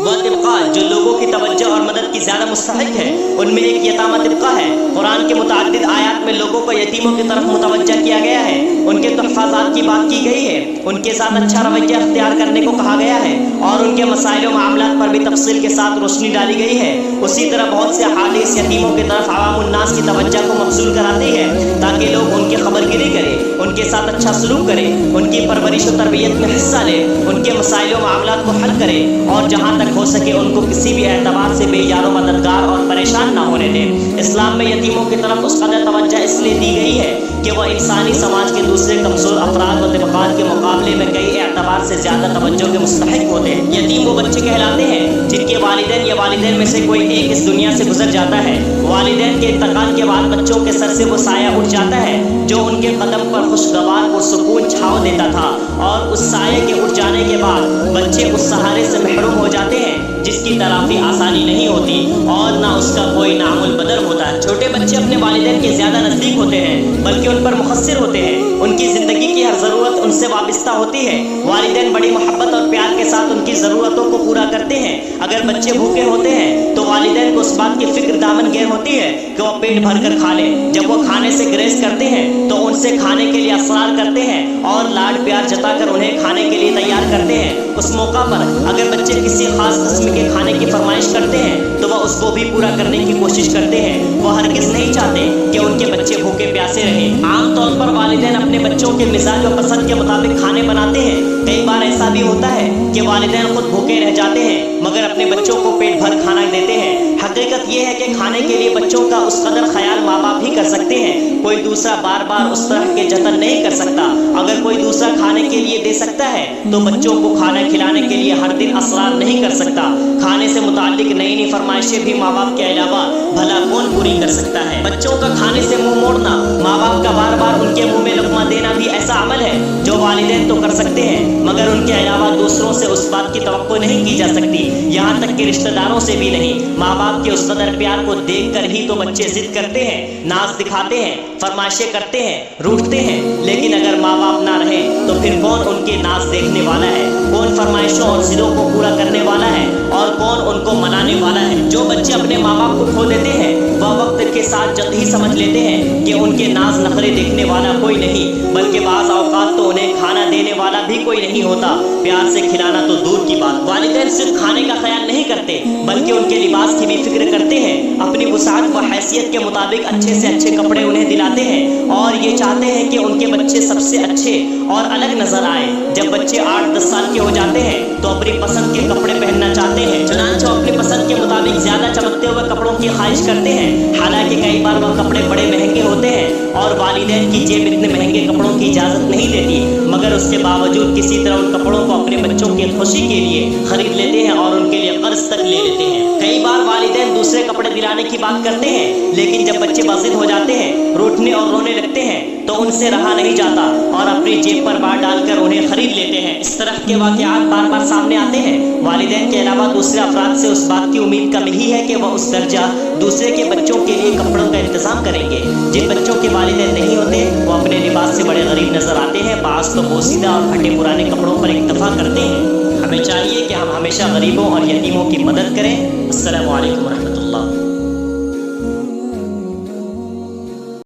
وہ طبقہ جو لوگوں کی توجہ اور مدد کی زیادہ مستحق ہے، ان میں ایک یتامہ طبقہ ہے۔ قرآن کے متعدد آیات میں لوگوں کو یتیموں کی طرف متوجہ کیا گیا ہے، ان کے تحفظات کی بات کی گئی ہے، ان کے ساتھ اچھا رویہ اختیار کرنے کو کہا گیا ہے اور ان کے مسائل و معاملات پر بھی تفصیل کے ساتھ روشنی ڈالی گئی ہے۔ اسی طرح بہت سے احادیث یتیموں کی طرف عوام الناس کی توجہ کو مبذول کراتی ہے تاکہ لوگ ان کی خبر گیری کریں، ان کے ساتھ اچھا سلوک کریں، ان کی پرورش و تربیت میں حصہ لیں، ان کے مسائل و معاملات کو حل کریں اور جہاں تک ہو سکے ان کو کسی بھی اعتبار سے بے یار و مددگار اور پریشان نہ ہونے دیں۔ اسلام میں یتیموں کی طرف اس قدر توجہ اس لیے دی گئی ہے کہ وہ انسانی سماج کے دوسرے کمزور افراد و طبقات کے مقابلے میں کئی اعتبار سے زیادہ توجہ کے مستحق ہوتے ہیں۔ یتیم وہ بچے کہلاتے ہیں جن کے والدین یا والدین میں سے کوئی ایک اس دنیا سے گزر جاتا ہے۔ والدین کے انتقال کے بعد بچوں کے سر سے وہ سایہ اٹھ جاتا ہے جو ان کے قدم پر خوشگوار پرسکون چھاؤ دیتا تھا، اور اس سایہ کے اٹھ جانے کے بعد بچے اس سہارے سے محروم ہو جاتے ہیں جس کی تلافی آسانی نہیں ہوتی اور نہ اس کا کوئی نام البدل ہوتا ہے۔ چھوٹے بچے اپنے والدین کے زیادہ نزدیک ہوتے ہیں بلکہ ان پر منحصر ہوتے ہیں، ان کی زندگی کی ہر ضرورت ان سے وابستہ ہوتی ہے۔ والدین بڑی محبت اور پیار کے ساتھ ان کی ضرورتوں کو پورا کرتے ہیں۔ اگر بچے بھوکے ہوتے ہیں تو والدین کو اس بات کی فکر دامن گیر ہوتی ہے کہ وہ پیٹ بھر کر کھا لیں۔ جب وہ کھانے سے گریز کرتے ہیں تو ان سے کھانے کے لیے اصرار کرتے ہیں اور لاڈ پیار جتا کر انہیں کھانے کے لیے تیار کرتے ہیں۔ اس موقع پر اگر بچے کسی خاص قسم کے کھانے کی فرمائش کرتے ہیں تو وہ اس کو بھی پورا کرنے کی کوشش کرتے ہیں۔ وہ ہرگز نہیں چاہتے کہ ان کے بچے بھوکے پیاسے رہیں۔ عام طور پر والدین اپنے بچوں کے مزاج و پسند کے مطابق کھانے بناتے ہیں۔ کئی بار ایسا بھی ہوتا ہے کہ والدین خود بھوکے رہ جاتے ہیں مگر اپنے بچوں کو پیٹ بھر کھانا دیتے ہیں۔ حقیقت یہ ہے کہ کھانے کے لیے بچوں کا اس قدر خیال ماں باپ ہی کر سکتے ہیں، کوئی دوسرا بار بار اس طرح کے جتن نہیں کر سکتا۔ اگر کوئی دوسرا کھانے کے لیے دے سکتا ہے تو بچوں کو کھانا کھلانے کے لیے ہر دن اصرار نہیں کر سکتا۔ کھانے سے متعلق نئی نئی فرمائشیں بھی ماں باپ کے علاوہ بھلا کون پوری کر سکتا ہے؟ بچوں کا کھانے سے منہ موڑنا، ماں باپ کا بار بار ان کے منہ میں لقمہ دینا بھی ایسا عمل ہے جو والدین تو کر سکتے ہیں مگر ان کے علاوہ دوسروں سے اس بات کی توقع نہیں کی جا سکتی، یہاں تک کہ رشتہ داروں سے بھی نہیں۔ ماں باپ کے اس قدر پیار کو دیکھ کر ہی تو بچے ضد کرتے ہیں، ناز دکھاتے ہیں، فرمائشیں کرتے ہیں، روٹھتے ہیں۔ لیکن اگر ماں باپ نہ رہے تو پھر کون ان کے ناز دیکھنے والا ہے؟ کون فرمائشوں اور ضدوں کو پورا کرنے والا ہے اور کون ان کو منانے والا ہے؟ جو بچے اپنے ماں باپ کو کھو دیتے ہیں وہ وقت کے ساتھ جلد ہی سمجھ لیتے ہیں کہ ان کے ناز نخرے دیکھنے والا کوئی نہیں بلکہ بعض اوقات تو انہیں کھانا دینے والا بھی کوئی نہیں ہوتا، پیار سے کھلانا تو دور کی بات۔ والدین صرف کھانے کا خیال نہیں کرتے بلکہ ان کے لباس کی بھی فکر کرتے ہیں، اپنی وسعت و حیثیت کے مطابق اچھے سے اچھے کپڑے انہیں دلاتے ہیں اور یہ چاہتے ہیں کہ ان کے بچے سب سے اچھے اور الگ نظر آئے۔ جب بچے 8-10 سال کے ہو جاتے ہیں تو اپنی پسند کے کپڑے پہننا چاہتے ہیں، چنانچہ اپنی پسند کے مطابق زیادہ چمکتے ہوئے کپڑوں کی خواہش کرتے ہیں، حالانکہ کئی بار وہ کپڑے بڑے مہنگے ہوتے ہیں اور والدین کی جیب اتنے مہنگے کپڑوں کی اجازت نہیں دیتی، مگر اس کے باوجود کسی طرح ان کپڑوں کو اپنے بچوں کی خوشی کے لیے خرید لیتے ہیں اور ان کے لیے قرض تک لے لیتے ہیں۔ کئی بار والدین دوسرے کپڑے دلانے کی بات کرتے ہیں لیکن جب بچے باضد ہو جاتے ہیں، روٹنے اور رونے لگتے ہیں تو ان سے رہا نہیں جاتا اور اپنی جیب پر بار ڈال کر انہیں خرید لیتے ہیں۔ اس طرح کے واقعات بار بار سامنے آتے ہیں۔ والدین کے علاوہ دوسرے افراد سے اس بات کی امید کم ہی ہے کہ وہ اس درجہ دوسرے کے بچوں کے لیے کپڑوں کا انتظام کریں گے۔ جن بچوں کے والدین نہیں ہوتے وہ اپنے لباس سے بڑے غریب نظر آتے ہیں، بعض تو بوسیدہ اور پھٹے پرانے کپڑوں پر اکتفا کرتے ہیں۔ ہمیں چاہیے کہ ہم ہمیشہ غریبوں اور یتیموں کی مدد کریں۔ السلام علیکم ورحمۃ اللہ۔